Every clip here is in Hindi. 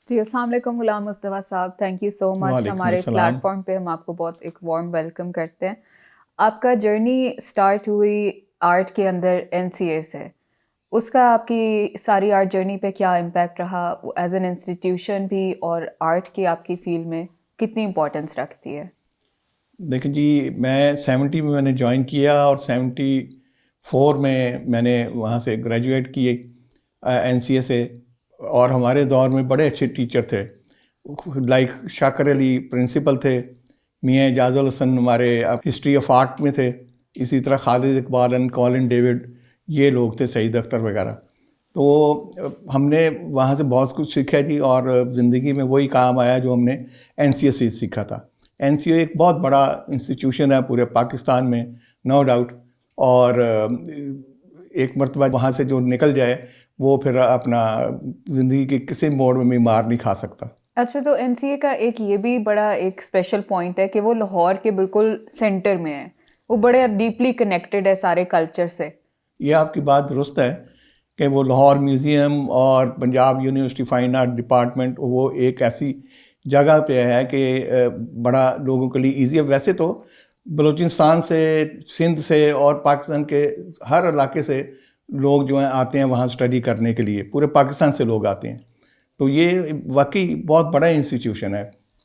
जी, अस्सलाम वालेकुम गुलाम मुस्तफ़ा साहब, थैंक यू सो मच। वालेकुम हमारे अस्सलाम। प्लेटफॉर्म पे हम आपको बहुत एक वार्म वेलकम करते हैं। आपका जर्नी स्टार्ट हुई आर्ट के अंदर एनसीए से। उसका आपकी सारी आर्ट जर्नी पे क्या इम्पैक्ट रहा एज एन इंस्टीट्यूशन भी, और आर्ट की आपकी फील्ड में कितनी इम्पोर्टेंस रखती है? देखिए जी, मैं 70 में मैंने ज्वाइन किया और 74 में मैंने वहाँ से ग्रेजुएट किए एनसीए से। और हमारे दौर में बड़े अच्छे टीचर थे, लाइक शाकर अली प्रिंसिपल थे, मियाँ एजाजुल हसन हमारे हिस्ट्री ऑफ आर्ट में थे, इसी तरह Khalid Iqbal and Colin David, ये लोग थे, सईद अख्तर वगैरह। तो हमने वहाँ से बहुत कुछ सीखा जी, और ज़िंदगी में वही काम आया जो हमने एनसीए से सीखा था। एनसीए एक बहुत बड़ा इंस्टीट्यूशन है पूरे पाकिस्तान में, नो डाउट। और एक मरतबा वहाँ से जो निकल जाए वो फिर अपना ज़िंदगी के किसी मोड़ में भी मार नहीं खा सकता। अच्छा, तो एनसीए का एक ये भी बड़ा एक स्पेशल पॉइंट है कि वो लाहौर के बिल्कुल सेंटर में है। वो बड़े डीपली कनेक्टेड है सारे कल्चर से। ये आपकी बात दुरुस्त है कि वो लाहौर म्यूज़ियम और Punjab university fine art department वो एक ऐसी जगह पे है कि बड़ा लोगों के लिए ईजी है। वैसे तो बलूचिस्तान से, सिंध से और पाकिस्तान के हर इलाके से लोग जो हैं आते हैं वहाँ स्टडी करने के लिए, पूरे पाकिस्तान से लोग आते हैं। तो ये वाकई बहुत बड़ा इंस्टीट्यूशन है।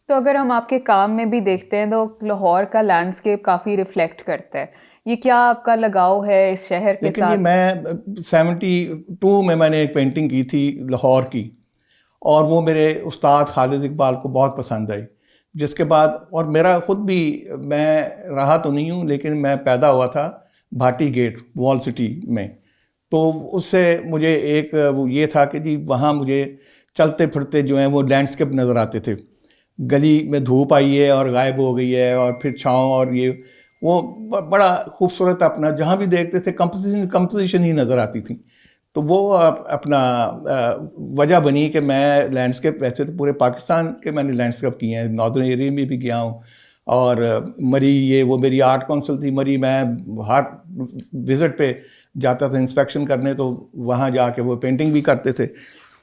तो अगर हम आपके काम में भी देखते हैं तो लाहौर का लैंडस्केप काफ़ी रिफ्लेक्ट करता है। ये क्या आपका लगाव है इस शहर के लेकिन जी, साथ? मैं 72 में मैंने एक पेंटिंग की थी लाहौर की, और वो मेरे उस्ताद खालिद इकबाल को बहुत पसंद आई। जिसके बाद और मेरा ख़ुद भी, मैं रहा तो नहीं हूँ लेकिन मैं पैदा हुआ था भाटी गेट वॉल सिटी में। तो उससे मुझे एक वो ये था कि जी वहाँ मुझे चलते फिरते जो हैं वो लैंडस्केप नज़र आते थे। गली में धूप आई है और गायब हो गई है, और फिर छाँव, और ये वो बड़ा खूबसूरत, अपना जहाँ भी देखते थे कंपोजिशन ही नज़र आती थी। तो वो अपना वजह बनी कि मैं लैंडस्केप, वैसे तो पूरे पाकिस्तान के मैंने लैंडस्केप किए हैं, नॉर्दर्न एरिया में भी गया हूँ। और मरी, ये वो मेरी आर्ट काउंसिल थी मरी, मैं हर विज़िट पे जाता था इंस्पेक्शन करने, तो वहाँ जाके वो पेंटिंग भी करते थे।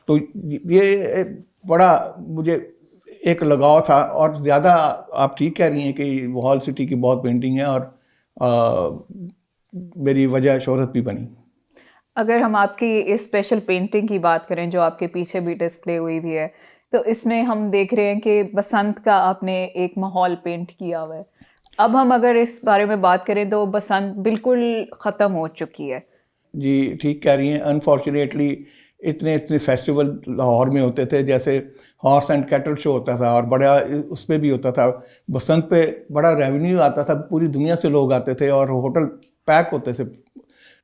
तो ये एक बड़ा मुझे एक लगाव था। और ज़्यादा आप ठीक कह रही हैं कि वॉल सिटी की बहुत पेंटिंग है, और मेरी वजह शोहरत भी बनी। अगर हम आपकी इस स्पेशल पेंटिंग की बात करें जो आपके पीछे भी डिस्प्ले हुई भी है, तो इसमें हम देख रहे हैं कि बसंत का आपने एक माहौल पेंट किया हुआ है। अब हम अगर इस बारे में बात करें तो बसंत बिल्कुल ख़त्म हो चुकी है। जी, ठीक कह रही हैं। अनफॉर्चुनेटली इतने इतने फेस्टिवल लाहौर में होते थे, जैसे हॉर्स एंड कैटल शो होता था, और बड़ा उस पे भी होता था। बसंत पे बड़ा रेवेन्यू आता था, पूरी दुनिया से लोग आते थे और होटल पैक होते थे।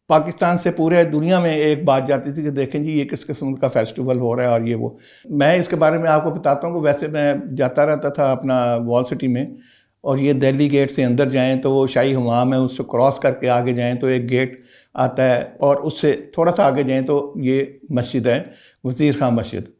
पाकिस्तान से पूरे दुनिया में एक बात जाती थी कि देखें जी ये किस किस्म का फेस्टिवल हो रहा है, और ये वो। मैं इसके बारे में आपको बताता हूँ कि वैसे मैं जाता रहता था अपना वॉल सिटी में, और ये दिल्ली गेट से अंदर जाएं तो वो शाही हमाम है, उससे क्रॉस करके आगे जाएं तो एक गेट आता है, और उससे थोड़ा सा आगे जाएं तो ये मस्जिद है, वज़ीर खां मस्जिद।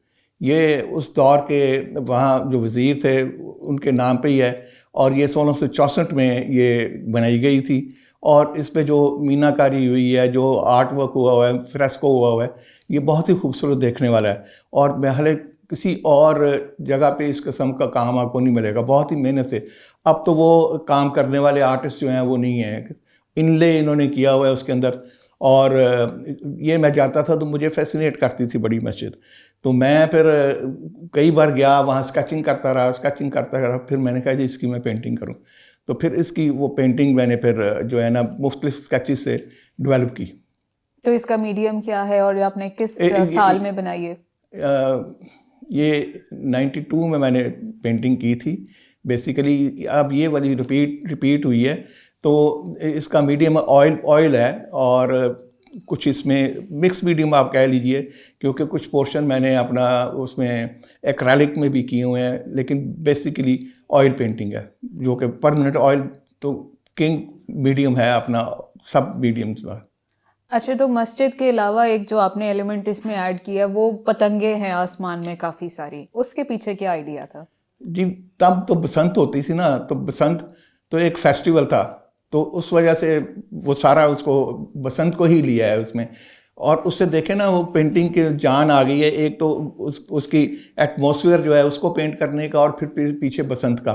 ये उस दौर के वहाँ जो वज़ीर थे उनके नाम पे ही है, और ये 1664 में ये बनाई गई थी। और इस पे जो मीनाकारी हुई है, जो आर्ट वर्क हुआ है, फ्रेस्को हुआ है, ये बहुत ही खूबसूरत देखने वाला है। और महल किसी और जगह पे इस किस्म का काम आपको नहीं मिलेगा, बहुत ही मेहनत से। अब तो वो काम करने वाले आर्टिस्ट जो हैं वो नहीं हैं, इनले इन्होंने किया हुआ है उसके अंदर। और ये मैं जाता था तो मुझे फैसिनेट करती थी बड़ी मस्जिद। तो मैं फिर कई बार गया वहाँ, स्केचिंग करता रहा। फिर मैंने कहा जी इसकी मैं पेंटिंग करूँ। तो फिर इसकी वो पेंटिंग मैंने फिर जो है ना मुख्तलिफ स्केचेस से डेवलप की। तो इसका मीडियम क्या है और ये आपने किस ए, ए, साल ए, में बनाई है? ये 92 में मैंने पेंटिंग की थी बेसिकली। अब ये वाली रिपीट हुई है। तो इसका मीडियम ऑयल ऑयल है, और कुछ इसमें मिक्स मीडियम आप कह लीजिए, क्योंकि कुछ पोर्शन मैंने अपना उसमें एक्रेलिक में भी किए हुए हैं, लेकिन बेसिकली ऑयल पेंटिंग है, जो कि परमानेंट ऑयल तो किंग मीडियम है अपना, सब मीडियम्स का। अच्छा, तो मस्जिद के अलावा एक जो आपने एलिमेंट इसमें ऐड किया वो पतंगे हैं आसमान में काफ़ी सारी, उसके पीछे क्या आइडिया था? जी, तब तो बसंत होती थी ना, तो बसंत तो एक फेस्टिवल था, तो उस वजह से वो सारा उसको बसंत को ही लिया है उसमें। और उससे देखें ना, वो पेंटिंग की जान आ गई है। एक तो उसकी एटमॉस्फेयर जो है उसको पेंट करने का, और फिर पीछे बसंत का।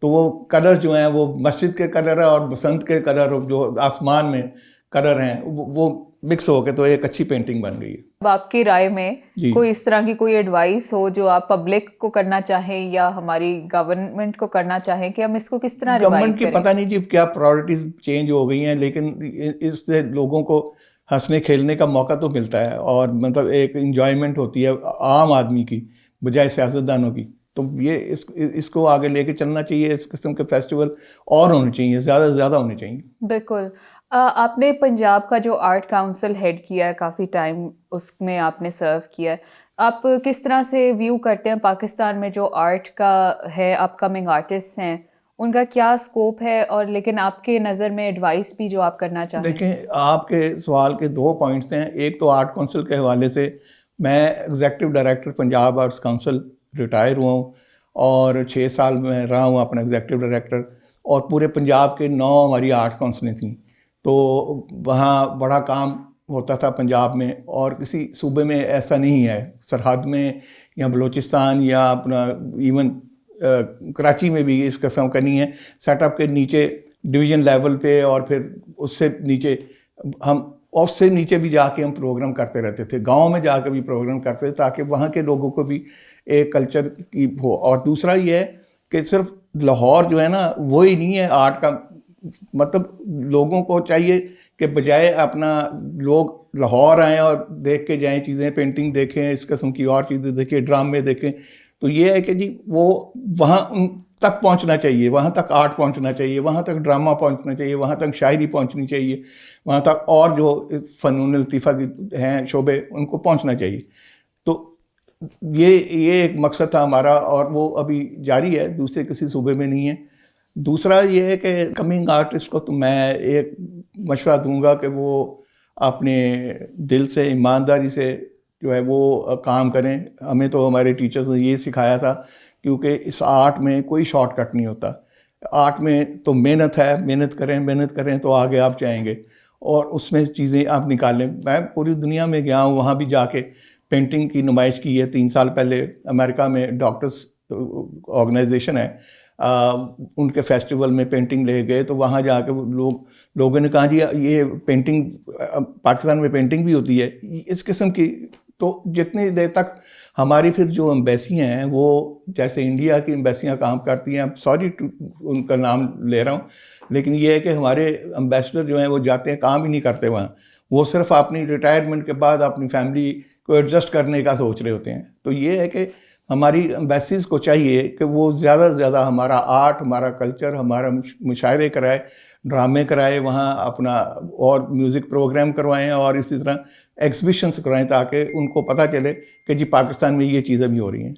तो वो कलर जो हैं वो मस्जिद के कलर है और बसंत के कलर जो आसमान में कलर हैं वो मिक्स होके तो एक अच्छी पेंटिंग बन गई है। अब आपकी राय में जी। कोई इस तरह की कोई एडवाइस हो जो आप पब्लिक को करना चाहें या हमारी गवर्नमेंट को करना चाहें कि हम इसको किस तरह रिवाइव गवर्नमेंट की करें? पता नहीं जी क्या प्रायोरिटीज चेंज हो गई हैं, लेकिन इससे लोगों को हंसने खेलने का मौका तो मिलता है, और मतलब एक इंजॉयमेंट होती है आम आदमी की बजाय सियासतदानों की। तो ये इसको आगे लेके चलना चाहिए। इस किस्म के फेस्टिवल और होने चाहिए, ज़्यादा से ज़्यादा होने चाहिए। बिल्कुल। आपने पंजाब का जो आर्ट काउंसिल हेड किया है काफ़ी टाइम, उसमें आपने सर्व किया है। आप किस तरह से व्यू करते हैं पाकिस्तान में जो आर्ट का है, अपकमिंग आर्टिस्ट हैं, उनका क्या स्कोप है, और लेकिन आपके नज़र में एडवाइस भी जो आप करना चाहें? देखें, आपके सवाल के दो पॉइंट्स हैं। एक तो आर्ट काउंसिल के हवाले से, मैं executive director Punjab arts council retire हुआ हूँ, और 6 साल में रहा हूँ अपना एग्जेक्टिव डायरेक्टर। और पूरे पंजाब के 9 हमारी आर्ट काउंसिलें थीं। तो वहाँ बड़ा काम होता था पंजाब में, और किसी सूबे में ऐसा नहीं है। सरहद में या बलूचिस्तान या अपना इवन कराची में भी इस किस्म का नहीं है। सेटअप के नीचे डिवीज़न लेवल पे, और फिर उससे नीचे हम उससे नीचे भी जाके हम प्रोग्राम करते रहते थे। गांव में जाकर भी प्रोग्राम करते थे, ताकि वहाँ के लोगों को भी एक कल्चर की हो। और दूसरा ये है कि सिर्फ लाहौर जो है ना, वो ही नहीं है आर्ट का। मतलब लोगों को चाहिए कि बजाय अपना लोग लाहौर आएँ और देख के जाएँ चीज़ें, पेंटिंग देखें, इस किस्म की और चीज़ें देखें, ड्रामे देखें। तो ये है कि जी वो वहाँ उन तक पहुँचना चाहिए, वहाँ तक आर्ट पहुँचना चाहिए, वहाँ तक ड्रामा पहुँचना चाहिए, वहाँ तक शायरी पहुँचनी चाहिए, वहाँ तक और जो फ़नून लतीफ़ा की हैं शोबे, उनको पहुँचना चाहिए। तो ये एक मकसद था हमारा, और वो अभी जारी है, दूसरे किसी सूबे में नहीं है। दूसरा ये है कि कमिंग आर्टिस्ट को तो मैं एक मशवरा दूंगा कि वो अपने दिल से, ईमानदारी से जो है वो काम करें। हमें तो हमारे टीचर्स ने ये सिखाया था, क्योंकि इस आर्ट में कोई शॉर्टकट नहीं होता। आर्ट में तो मेहनत है, मेहनत करें तो आगे आप जाएंगे, और उसमें चीज़ें आप निकालें। मैं पूरी दुनिया में गया हूँ, वहाँ भी जाके पेंटिंग की नुमाइश की है। 3 साल पहले अमेरिका में डॉक्टर्स ऑर्गेनाइजेशन है, उनके फेस्टिवल में पेंटिंग ले गए। तो वहाँ जाके लोगों ने कहा जी ये पेंटिंग, पाकिस्तान में पेंटिंग भी होती है इस किस्म की। तो जितनी देर तक हमारी फिर जो एम्बेसियाँ हैं, वो जैसे इंडिया की एम्बेसियाँ काम करती हैं, सॉरी उनका नाम ले रहा हूँ, लेकिन ये है कि हमारे एम्बेसडर जो हैं वो जाते हैं, काम ही नहीं करते वहाँ। वो सिर्फ अपनी रिटायरमेंट के बाद अपनी फैमिली को एडजस्ट करने का सोच रहे होते हैं। तो ये है कि हमारी एम्बेसीज़ को चाहिए कि वो ज़्यादा से ज़्यादा हमारा आर्ट, हमारा कल्चर, हमारा मुशायरे कराए, ड्रामे कराए वहाँ अपना, और म्यूज़िक प्रोग्राम करवाएं, और इसी तरह एग्जीबिशंस करवाएं, ताकि उनको पता चले कि जी पाकिस्तान में ये चीज़ें भी हो रही हैं।